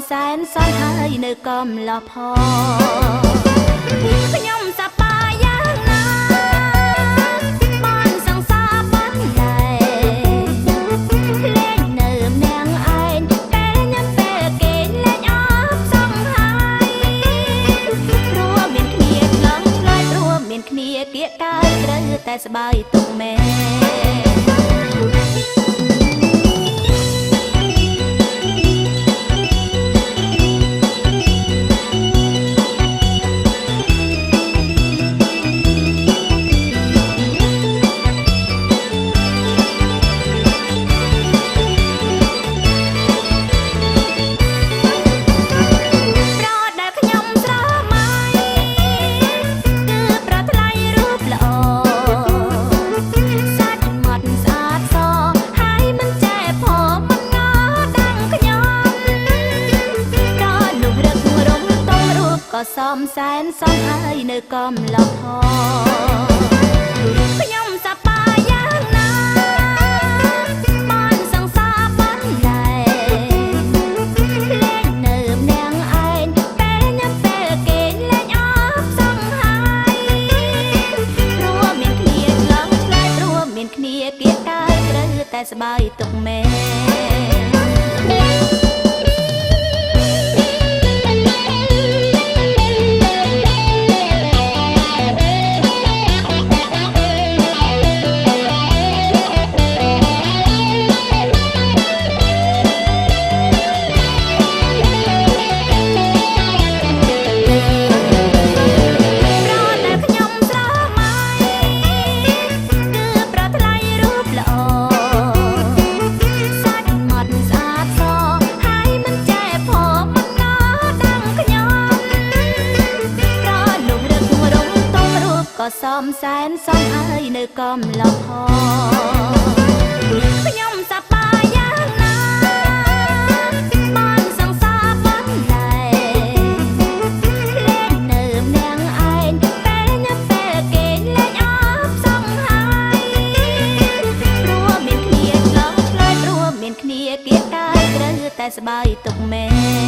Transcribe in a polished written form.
សែនសនហើយនៅកំឡោះផងខ្ញុំសប្បាយយ៉ាងណាបានសង្សារបានដែរលេងនៅម្នាក់ឯងពេលញ៉ាំពេលគេលេងអបសង្ហើយព្រោះមានគ្នាខ្លងឆ្លើយព្រោះមានគ្នាគៀកកាយត្រូវតែស្បាយទុកមែនក៏សំសែនសំហើយនៅកំឡោះផងខ្ញុំសប្បាយយ៉ាងណាបានសង្សារបានដែរលេងនៅម្នាក់ឯងពេលញ៉ាំពេលគេលេងអបសង្ហើយព្រោះមានគ្នាឆ្លងឆ្លើយព្រោះមានគ្នាគៀកកាយត្រូវតែស្បាយទុកមែនក៏សំសែនសំហើយនៅកំឡោះផងខ្ញុំសប្បាយយ៉ាងណាបានសង្សារបានដែរលេងនៅម្នាក់ឯងពេលញ៉ាំពេលគេលេងអបសង្ហើយព្រោះមានគ្នាឆ្លងឆ្លើយព្រោះមានគ្នាគៀកកាយត្រូវតែស្បាយទុកមែន